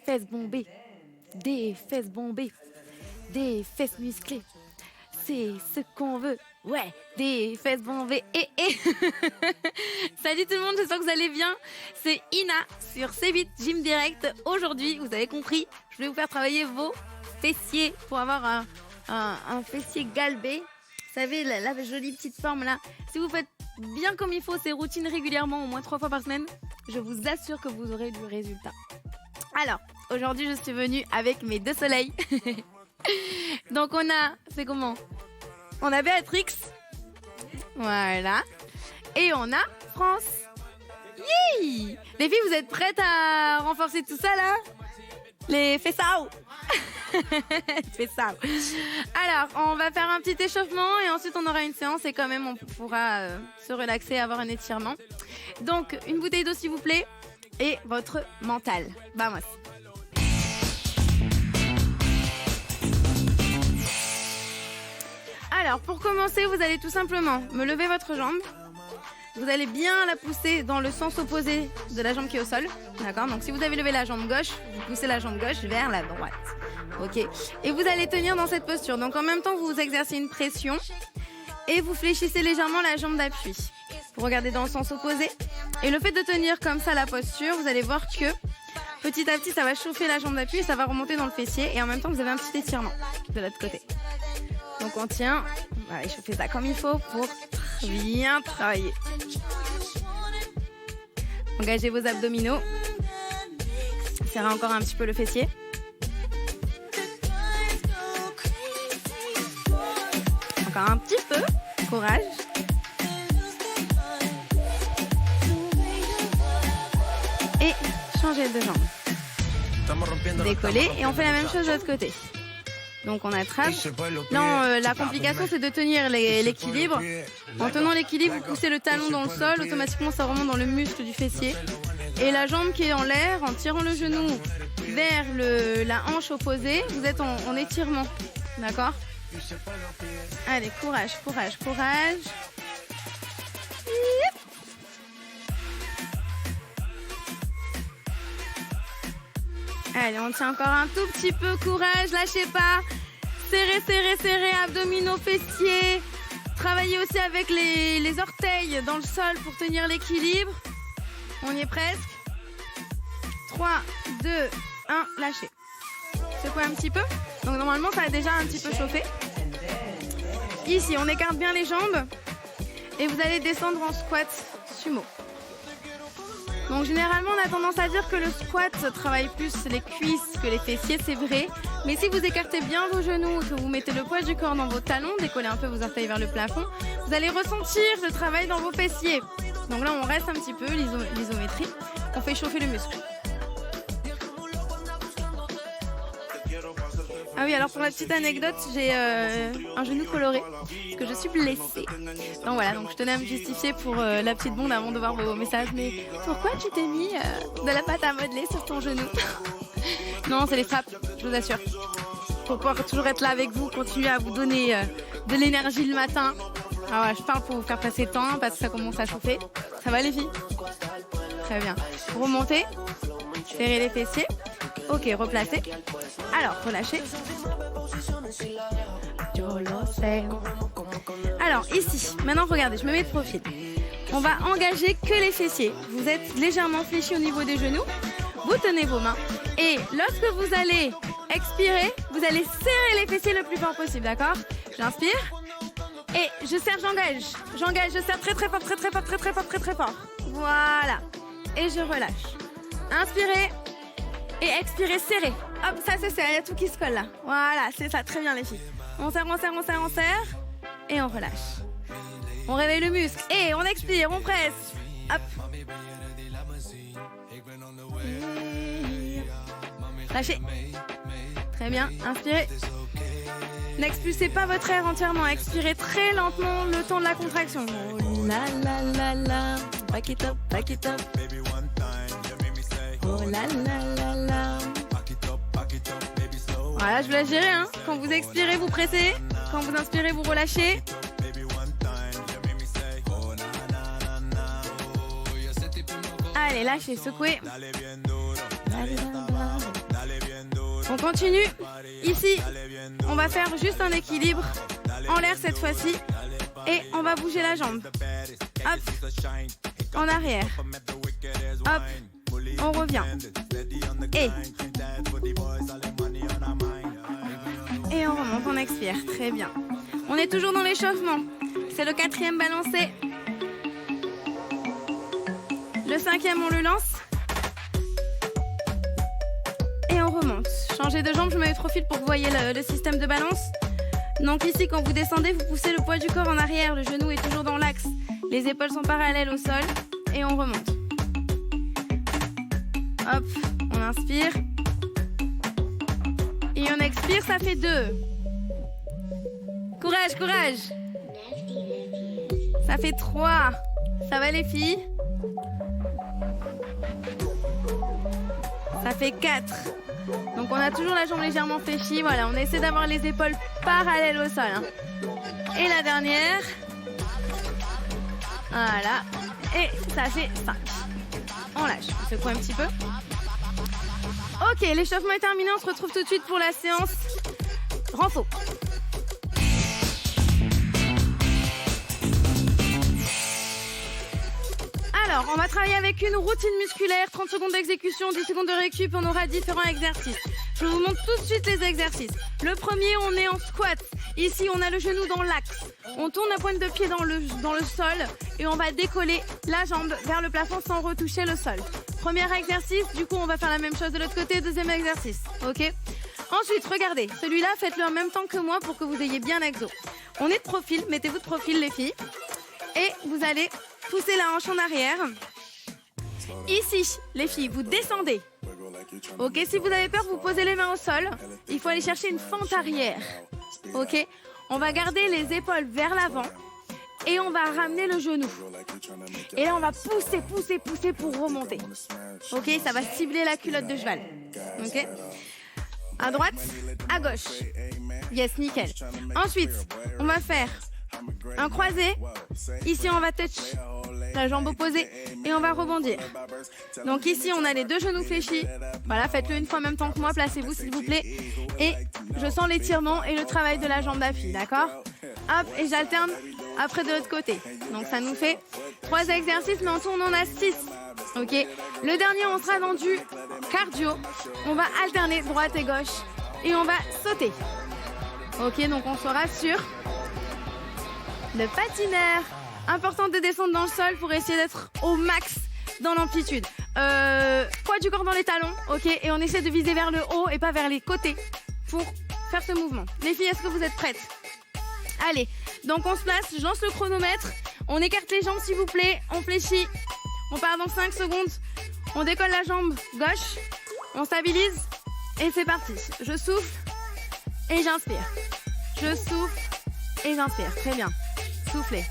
fesses bombées, des fesses bombées, des fesses musclées. C'est ce qu'on veut. Ouais, des fesses bombées. Salut tout le monde, j'espère que vous allez bien. C'est Ina sur C8 Gym Direct. Aujourd'hui, vous avez compris, je vais vous faire travailler vos fessiers pour avoir un fessier galbé. Vous savez, la jolie petite forme là. Si vous faites bien comme il faut ces routines régulièrement, au moins 3 fois par semaine, je vous assure que vous aurez du résultat. Alors, aujourd'hui, je suis venue avec mes 2 soleils. Donc on a, c'est comment? On a Béatrix. Voilà. Et on a France. Yee! Les filles, vous êtes prêtes à renforcer tout ça là? Les fessao. Fessao. Alors, on va faire un petit échauffement et ensuite on aura une séance et quand même on pourra se relaxer, avoir un étirement. Donc, une bouteille d'eau s'il vous plaît et votre mental. Vamos. Alors, pour commencer, vous allez tout simplement me lever votre jambe. Vous allez bien la pousser dans le sens opposé de la jambe qui est au sol. D'accord? Donc, si vous avez levé la jambe gauche, vous poussez la jambe gauche vers la droite. Ok? Et vous allez tenir dans cette posture. Donc, en même temps, vous exercez une pression et vous fléchissez légèrement la jambe d'appui. Vous regardez dans le sens opposé. Et le fait de tenir comme ça la posture, vous allez voir que petit à petit, ça va chauffer la jambe d'appui et ça va remonter dans le fessier. Et en même temps, vous avez un petit étirement de l'autre côté. Donc on tient, on va échauffer ça comme il faut pour bien travailler. Engagez vos abdominaux. Serrez encore un petit peu le fessier. Encore un petit peu, courage. Et changez de jambe. Décollez et on fait la même chose de l'autre côté. Donc on attrape. Non, la complication c'est de tenir l'équilibre. En tenant l'équilibre, vous poussez le talon dans le sol, automatiquement ça remonte dans le muscle du fessier. Et la jambe qui est en l'air, en tirant le genou vers la hanche opposée, vous êtes en étirement. D'accord? Allez, courage, courage, courage. Allez, on tient encore un tout petit peu, courage, lâchez pas. Serrez, serrez, serrez, abdominaux, fessiers. Travaillez aussi avec les orteils dans le sol pour tenir l'équilibre. On y est presque. 3, 2, 1, lâchez. Secouez un petit peu. Donc normalement, ça a déjà un petit peu chauffé. Ici, on écarte bien les jambes. Et vous allez descendre en squat sumo. Donc généralement on a tendance à dire que le squat travaille plus les cuisses que les fessiers, c'est vrai. Mais si vous écartez bien vos genoux, que vous mettez le poids du corps dans vos talons, décollez un peu vos orteils vers le plafond, vous allez ressentir le travail dans vos fessiers. Donc là on reste un petit peu, l'isométrie, on fait chauffer le muscle. Ah oui, alors pour la petite anecdote, j'ai un genou coloré parce que je suis blessée. Donc voilà, donc je tenais à me justifier pour la petite blonde avant de voir vos messages. Mais pourquoi tu t'es mis de la pâte à modeler sur ton genou? Non, c'est les frappes, je vous assure. Pour pouvoir toujours être là avec vous, continuer à vous donner de l'énergie le matin. Alors voilà, je parle pour vous faire passer le temps parce que ça commence à chauffer. Ça va les filles? Très bien. Remontez, serrez les fessiers. Ok, replacez. Alors, relâchez. Alors, ici, maintenant regardez, je me mets de profil. On va engager que les fessiers. Vous êtes légèrement fléchis au niveau des genoux. Vous tenez vos mains. Et lorsque vous allez expirer, vous allez serrer les fessiers le plus fort possible, d'accord? J'inspire. Et je serre, j'engage. J'engage, je serre très très fort, très très fort, très très fort, très très fort. Voilà. Et je relâche. Inspirez. Et expirez, serrez. Hop, ça c'est serré, il y a tout qui se colle là. Voilà, c'est ça, très bien les filles. On serre, on serre, on serre, on serre. Et on relâche. On réveille le muscle. Et on expire, on presse. Hop. Lâchez. Très bien, inspirez. N'expulsez pas votre air entièrement. Expirez très lentement le temps de la contraction. Oh la la la la. Back it up, back it up. Oh la la la la. Voilà, je vous laisse gérer, hein. Quand vous expirez, vous pressez. Quand vous inspirez, vous relâchez. Allez, lâchez, secouez. On continue. Ici, on va faire juste un équilibre en l'air cette fois-ci. Et on va bouger la jambe. Hop, en arrière. Hop, on revient. Et on remonte, on expire. Très bien. On est toujours dans l'échauffement. C'est le 4e balancé. Le 5e, on le lance. Et on remonte. Changez de jambe, je mets le profil pour que vous voyez le système de balance. Donc ici, quand vous descendez, vous poussez le poids du corps en arrière. Le genou est toujours dans l'axe. Les épaules sont parallèles au sol. Et on remonte. Hop, on inspire. Et on expire, ça fait 2. Courage, courage. Ça fait 3. Ça va les filles? Ça fait 4. Donc on a toujours la jambe légèrement fléchie. Voilà, on essaie d'avoir les épaules parallèles au sol. Hein. Et la dernière. Voilà. Et ça fait 5. On lâche. On secoue un petit peu. Ok, l'échauffement est terminé. On se retrouve tout de suite pour la séance renfo. Alors, on va travailler avec une routine musculaire, 30 secondes d'exécution, 10 secondes de récup, on aura différents exercices. Je vous montre tout de suite les exercices. Le premier, on est en squat. Ici, on a le genou dans l'axe. On tourne la pointe de pied dans le sol et on va décoller la jambe vers le plafond sans retoucher le sol. Premier exercice, du coup, on va faire la même chose de l'autre côté. Deuxième exercice, ok? Ensuite, regardez, celui-là, faites-le en même temps que moi pour que vous ayez bien l'exo. On est de profil, mettez-vous de profil les filles. Et vous allez pousser la hanche en arrière. Ici, les filles, vous descendez. Ok, si vous avez peur, vous posez les mains au sol. Il faut aller chercher une fente arrière. Ok, on va garder les épaules vers l'avant. Et on va ramener le genou. Et là, on va pousser, pousser, pousser pour remonter. Ok, ça va cibler la culotte de cheval. Ok, à droite, à gauche. Yes, nickel. Ensuite, on va faire un croisé. Ici, on va touch la jambe opposée et on va rebondir. Donc ici, on a les deux genoux fléchis. Voilà, faites-le une fois en même temps que moi. Placez-vous, s'il vous plaît. Et je sens l'étirement et le travail de la jambe d'appui, d'accord? Hop, et j'alterne après de l'autre côté. Donc ça nous fait 3 exercices, mais en tout, on en a 6. Ok. Le dernier, on sera dans du cardio. On va alterner droite et gauche et on va sauter. Ok, donc on sera sur le patineur. Important de descendre dans le sol pour essayer d'être au max dans l'amplitude. Poids du corps dans les talons, ok, et on essaie de viser vers le haut et pas vers les côtés pour faire ce mouvement. Les filles, est-ce que vous êtes prêtes? Allez, donc on se place, je lance le chronomètre, on écarte les jambes s'il vous plaît, on fléchit, on part dans 5 secondes, on décolle la jambe gauche, on stabilise et c'est parti. Je souffle et j'inspire. Je souffle et j'inspire. Très bien. Soufflez.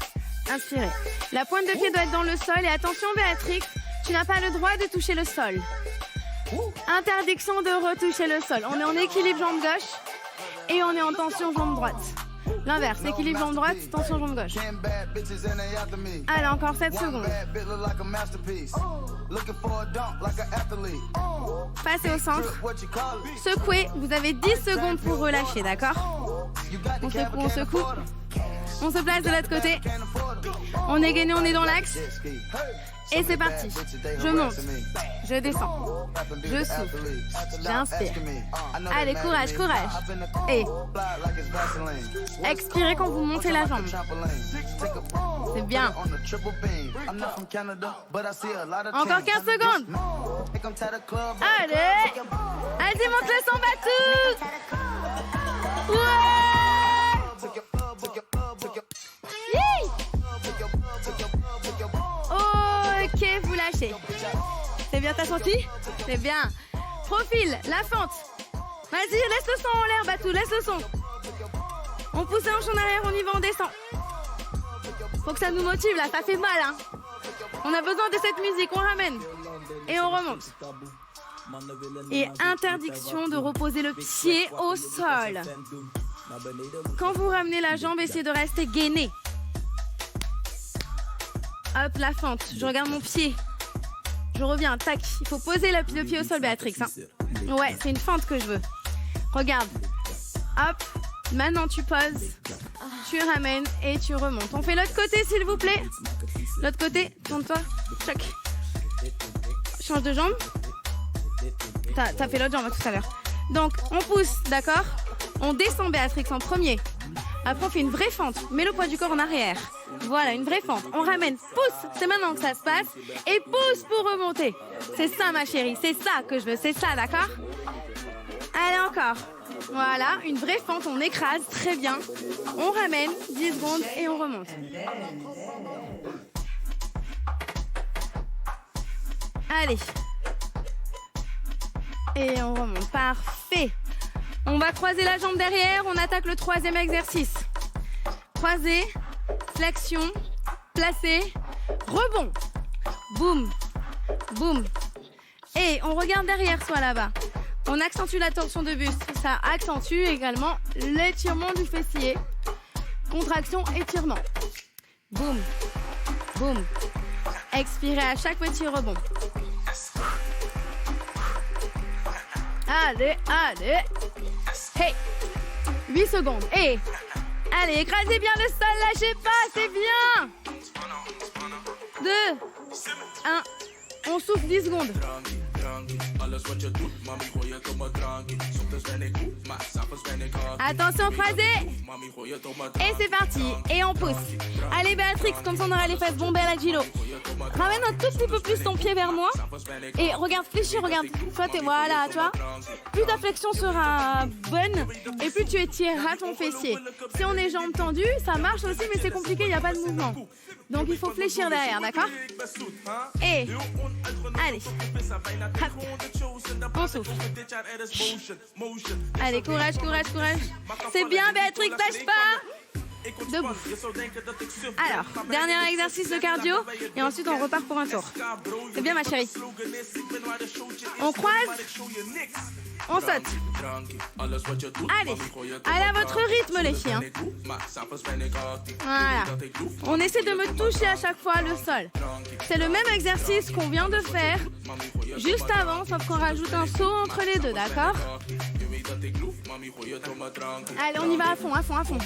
Inspirez. La pointe de pied doit être dans le sol et attention Béatrix, tu n'as pas le droit de toucher le sol. Interdiction de retoucher le sol. On est en équilibre jambe gauche et on est en tension jambe droite. L'inverse, équilibre jambe droite, tension jambe gauche. Allez, encore 7 secondes. Passez au centre. Secouez, vous avez 10 secondes pour relâcher, d'accord? On secoue, on secoue. On se place de l'autre côté. On est gainé, on est dans l'axe. Et c'est parti. Je monte. Je descends. Je souffle. J'inspire. Allez, courage, courage. Et expirez quand vous montez la jambe. C'est bien. Encore 15 secondes. Allez. Allez, monte le sang battu. Ouais. Ok, vous lâchez. C'est bien, t'as senti? C'est bien. Profil, la fente. Vas-y, laisse le son en l'air, Batou, laisse le son. On pousse la hanche en arrière, on y va, on descend. Faut que ça nous motive là, ça fait mal, hein. On a besoin de cette musique, on ramène. Et on remonte. Et interdiction de reposer le pied au sol. Quand vous ramenez la jambe, essayez de rester gainé. Hop, la fente. Je regarde mon pied. Je reviens, tac. Il faut poser le pied au sol, Béatrix. Hein. Ouais, c'est une fente que je veux. Regarde. Hop. Maintenant, tu poses. Tu ramènes et tu remontes. On fait l'autre côté, s'il vous plaît. L'autre côté, tourne-toi. Choc. Change de jambe. T'as fait l'autre jambe tout à l'heure. Donc, on pousse, d'accord? On descend Béatrix en premier. Après, on fait une vraie fente. Mets le poids du corps en arrière. Voilà, une vraie fente. On ramène, pousse. C'est maintenant que ça se passe. Et pousse pour remonter. C'est ça, ma chérie. C'est ça que je veux. C'est ça, d'accord? Allez, encore. Voilà, une vraie fente. On écrase. Très bien. On ramène 10 secondes et on remonte. Allez. Et on remonte. Parfait. On va croiser la jambe derrière. On attaque le troisième exercice. Croiser, flexion, placer, rebond. Boum, boum. Et on regarde derrière soi là-bas. On accentue la torsion de buste. Ça accentue également l'étirement du fessier. Contraction, étirement. Boum, boum. Expirez à chaque petit rebond. Allez, allez. Hey. 8 secondes. Et allez, écrasez bien le sol, lâchez pas, c'est bien. 2, 1. On souffle 10 secondes. Attention, croisé. Et c'est parti. Et on pousse. Allez, Béatrix, comme ça on aura les fesses bombées à la Gilo. Ramène un tout petit peu plus ton pied vers moi. Et regarde, fléchis, regarde. Toi, voilà, tu vois. Plus ta flexion sera bonne et plus tu étireras ton fessier. Si on est jambes tendues, ça marche aussi, mais c'est compliqué, il n'y a pas de mouvement. Donc il faut fléchir derrière, d'accord? Et allez, hop. On souffle. Allez, courage, courage, courage. C'est bien, Béatrix, lâche pas. Debout. Alors, dernier exercice de cardio et ensuite on repart pour un tour. C'est bien, ma chérie. On croise. On saute. Allez, allez à votre rythme, les filles. Voilà. On essaie de me toucher à chaque fois le sol. C'est le même exercice qu'on vient de faire juste avant, sauf qu'on rajoute un saut entre les deux, d'accord? Allez, on y va à fond, à fond, à fond.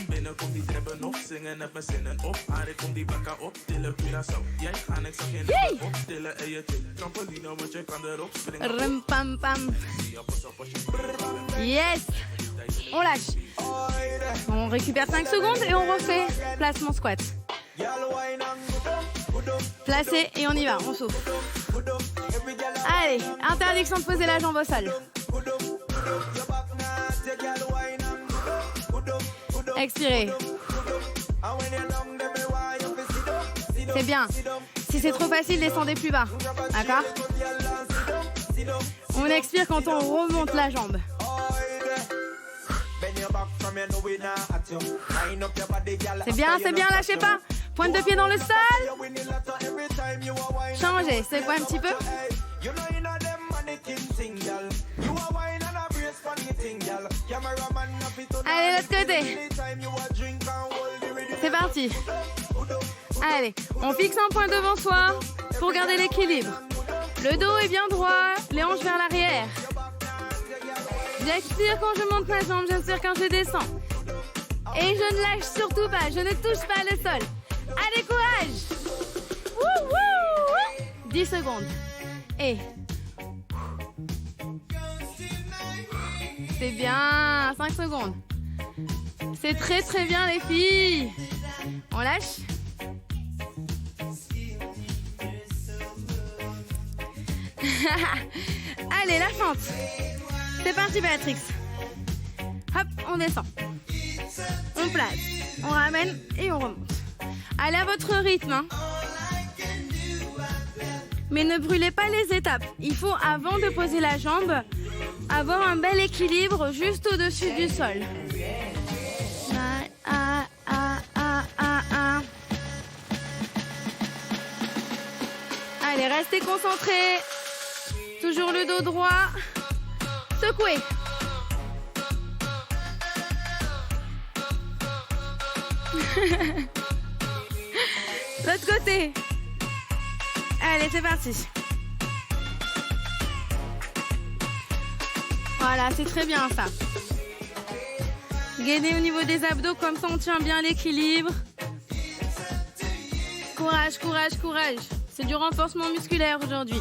Rum, pam, pam. Yes. On lâche. On récupère 5 secondes et on refait placement squat. Placé et on y va, on souffle. Allez, interdiction de poser la jambe au sol. Expirez. C'est bien. Si c'est trop facile, descendez plus bas. D'accord? On expire quand on remonte la jambe. C'est bien, lâchez pas. Pointe de pied dans le sol. Changez, secouez un petit peu. Allez, l'autre côté. C'est parti. Allez, on fixe un point devant soi pour garder l'équilibre. Le dos est bien droit, les hanches vers l'arrière. J'expire quand je monte ma jambe, j'inspire quand je descends. Et je ne lâche surtout pas, je ne touche pas le sol. Allez, courage. Wouh, wouh. 10 secondes. Et c'est bien, 5 secondes. C'est très très bien les filles. On lâche. Allez, la fente. C'est parti, Béatrix. Hop, on descend. On place, on ramène et on remonte. Allez à votre rythme. Hein. Mais ne brûlez pas les étapes. Il faut, avant de poser la jambe, avoir un bel équilibre juste au-dessus du sol. Allez, restez concentrés. Toujours le dos droit. Secouez. L'autre côté. Allez, c'est parti. Voilà, c'est très bien ça. Gainer au niveau des abdos, comme ça on tient bien l'équilibre. Courage, courage, courage. C'est du renforcement musculaire aujourd'hui.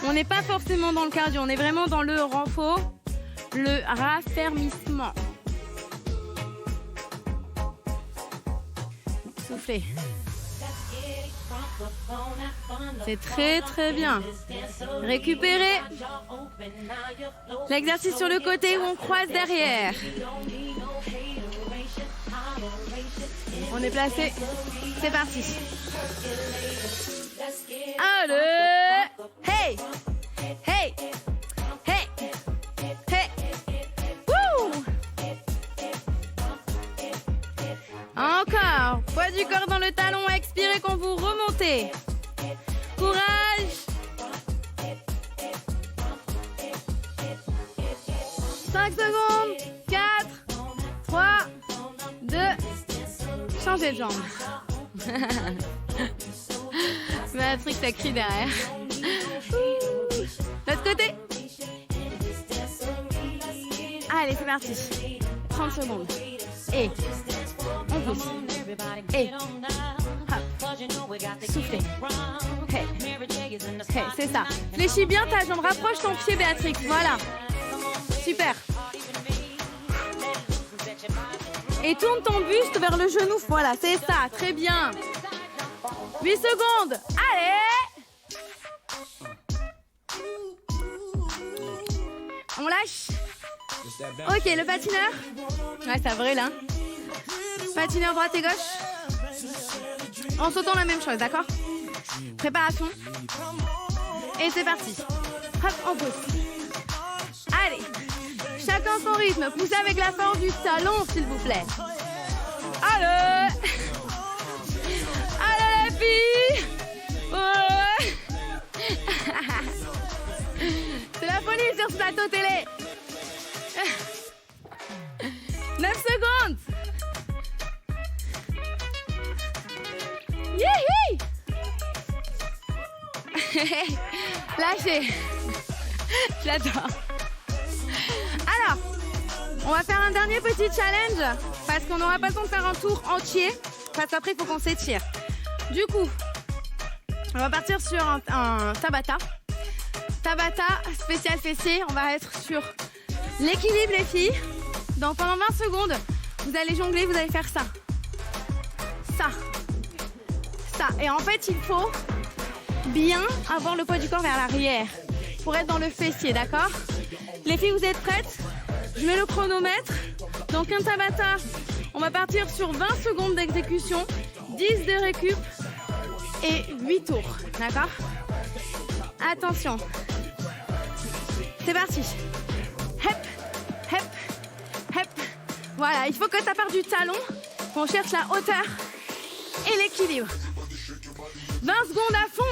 On n'est pas forcément dans le cardio, on est vraiment dans le renfort, le raffermissement. Soufflez. C'est très très bien. Récupérez. L'exercice sur le côté où on croise derrière. On est placé. C'est parti. Allez. Hey. Hey. Hey. Hey. Wouh. Encore. Poids du corps dans le talon. Expirez quand vous remontez. Courage. 5 secondes. 4, 3, 2. Changez de jambe. Patrick, ça crie derrière. L'autre côté. Allez, c'est parti. 30 secondes. Et on pousse. Et hop. Soufflez. Hey. Hey, c'est ça. Fléchis bien ta jambe. Rapproche ton pied, Béatrix. Voilà. Super. Et tourne ton buste vers le genou. Voilà, c'est ça. Très bien. 8 secondes. Allez. On lâche. Ok, le patineur. Ouais, ça brûle, hein. Patineur droite et gauche. En sautant la même chose, d'accord? Préparation. Et c'est parti. Hop, on pousse. Allez. Chacun son rythme. Poussez avec la force du talon, s'il vous plaît. Allez. Allez, les filles. Ouais. C'est la folie sur ce plateau télé. 9 secondes. Yéhi. Lâchez. J'adore. Alors, on va faire un dernier petit challenge parce qu'on n'aura pas le temps de faire un tour entier parce qu'après il faut qu'on s'étire. Du coup, on va partir sur un Tabata. Tabata spécial fessier. On va être sur l'équilibre, les filles. Donc pendant 20 secondes, vous allez jongler, vous allez faire ça. Ça. Ça. Et en fait, il faut bien avoir le poids du corps vers l'arrière pour être dans le fessier, d'accord? Les filles, vous êtes prêtes? Je mets le chronomètre. Donc un Tabata, on va partir sur 20 secondes d'exécution, 10 de récup et 8 tours, d'accord? Attention. C'est parti. Hep, hep, hep. Voilà, il faut que ça parte du talon, qu'on cherche la hauteur et l'équilibre. 20 secondes à fond.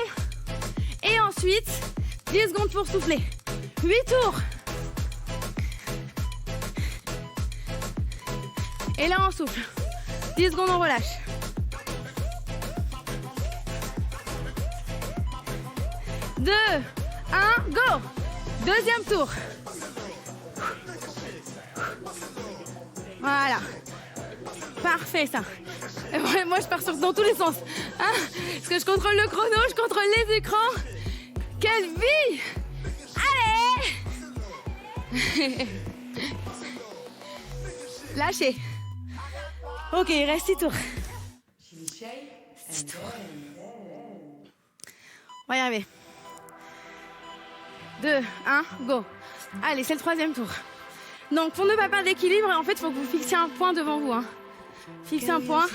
Et ensuite, 10 secondes pour souffler. 8 tours. Et là, on souffle. 10 secondes, on relâche. 2, 1, go. Deuxième tour. Voilà. Parfait, ça. Et moi, je pars dans tous les sens. Hein, parce que je contrôle le chrono, je contrôle les écrans. Quelle vie! Allez! Lâchez. Ok, il reste 6 tours. 6 tours. On va y arriver. 2, 1, go. Allez, c'est le troisième tour. Donc, pour ne pas perdre d'équilibre, en fait, il faut que vous fixiez un point devant vous. Hein. Fixez un point.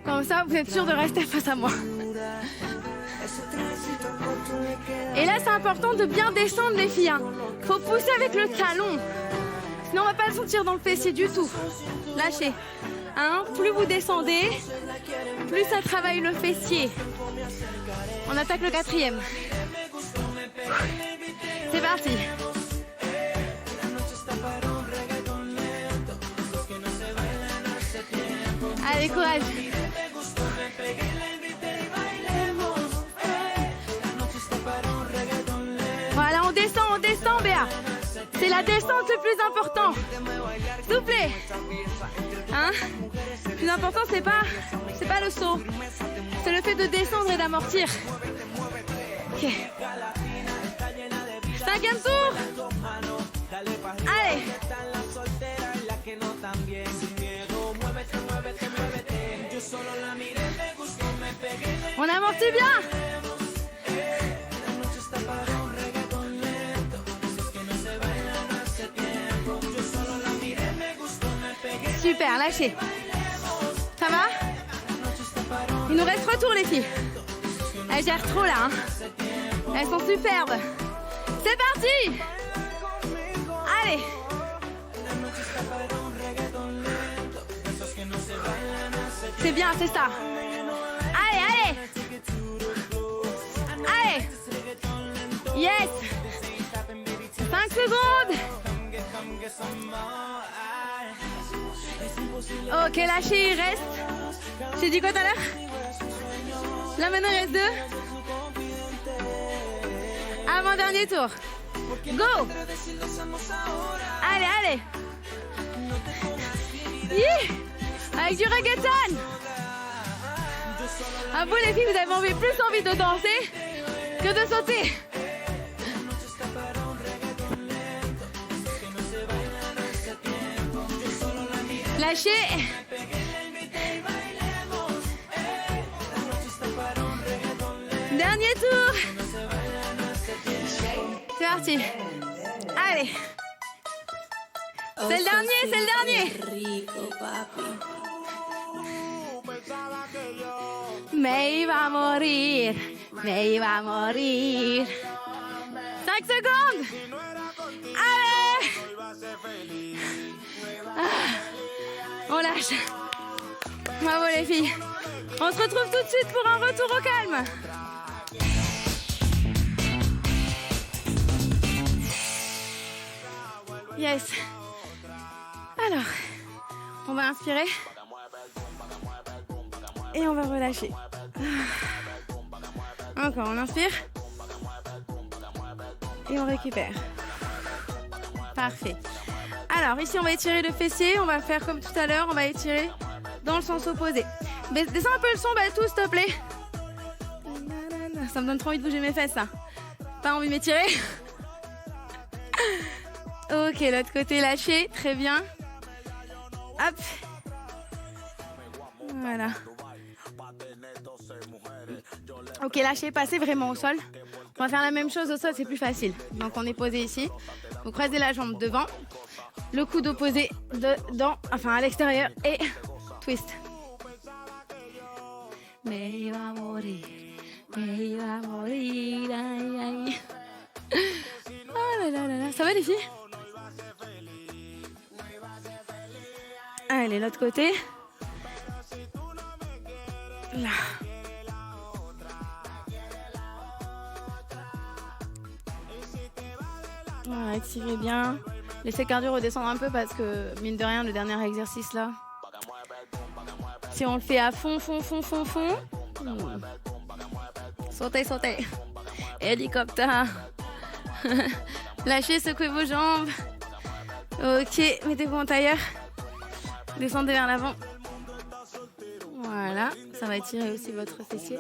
Comme ça, vous êtes sûr de rester face à moi. Et là, c'est important de bien descendre, les filles. Hein. Faut pousser avec le talon. Sinon, on va pas le sentir dans le fessier du tout. Lâchez. Hein, plus vous descendez, plus ça travaille le fessier. On attaque le quatrième. C'est parti. Allez, courage. Voilà, on descend, Béa. C'est la descente le plus important. Soufflez. Hein? Le plus important, c'est pas le saut. C'est le fait de descendre et d'amortir. Ok. 5e tour. Allez. On amortit bien. Super, lâchez. Ça va? Il nous reste 3 tours les filles. Elles gèrent trop là. Hein. Elles sont superbes. C'est parti. Allez. C'est bien, c'est ça. Allez, allez. Allez. Yes. 5 secondes. Ok, lâchez, il reste. J'ai dit quoi tout à l'heure? Là maintenant il reste 2. Avant-dernier tour. Go. Allez, allez. Yeah. Avec du reggaeton. À vous les filles, vous avez plus envie de danser que de sauter. Lâchez. Dernier tour. C'est parti. Allez. C'est le dernier, c'est le dernier. Mais il va mourir. Mais il va mourir. 5 secondes. Allez. On lâche. Bravo les filles. On se retrouve tout de suite pour un retour au calme. Yes. Alors, on va inspirer. Et on va relâcher. Encore, on inspire. Et on récupère. Parfait. Alors, ici, on va étirer le fessier. On va faire comme tout à l'heure. On va étirer dans le sens opposé. Descends un peu le son, tout, s'il te plaît. Ça me donne trop envie de bouger mes fesses, ça. Pas envie de m'étirer? Ok, l'autre côté lâché. Très bien. Hop. Voilà. Ok, lâchez, passez vraiment au sol. On va faire la même chose au sol, c'est plus facile. Donc on est posé ici. Vous croisez la jambe devant. Le coude opposé dedans, enfin à l'extérieur et twist. Mais il va mourir. Mais il va mourir. Aïe, aïe. Oh là là là là. Ça va les filles? Allez, l'autre côté. Là. Voilà, étirez bien. Laissez le cardio redescendre un peu parce que, mine de rien, le dernier exercice là, si on le fait à fond. Sautez, sautez. Hélicoptère. Lâchez, secouez vos jambes. Ok, mettez-vous en tailleur. Descendez vers l'avant. Voilà, ça va étirer aussi votre fessier.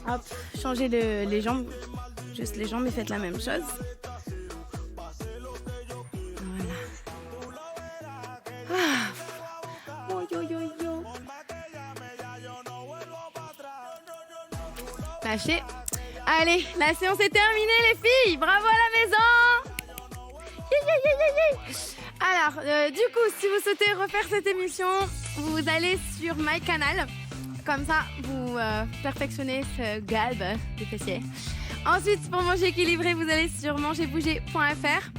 Hop, changez les jambes. Juste les jambes et faites la même chose. Voilà. Ah. Oh, yo, yo, yo. Lâchez. Allez, la séance est terminée les filles. Bravo à la maison. Alors, du coup, si vous souhaitez refaire cette émission, vous allez sur My Canal. Comme ça, vous perfectionnez ce galbe des fessiers. Ensuite, pour manger équilibré, vous allez sur mangerbouger.fr.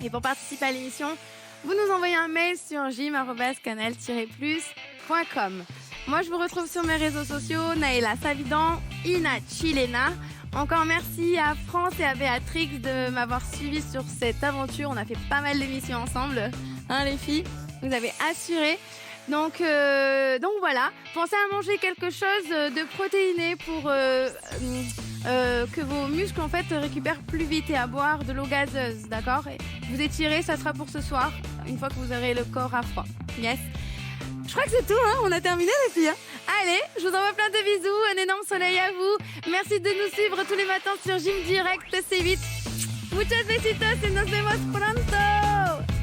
Et pour participer à l'émission, vous nous envoyez un mail sur gym@canal-plus.com. Moi, je vous retrouve sur mes réseaux sociaux, Naïla Savidan, Ina Chilena. Encore merci à France et à Béatrix de m'avoir suivi sur cette aventure. On a fait pas mal d'émissions ensemble, hein, les filles. Vous avez assuré. Donc voilà, pensez à manger quelque chose de protéiné pour que vos muscles en fait récupèrent plus vite et à boire de l'eau gazeuse, d'accord? Et vous étirez, ça sera pour ce soir, une fois que vous aurez le corps à froid. Yes. Je crois que c'est tout, hein, on a terminé les filles. Allez, je vous envoie plein de bisous, un énorme soleil à vous. Merci de nous suivre tous les matins sur Gym Direct C8. Muchas besitos et nos vemos pronto.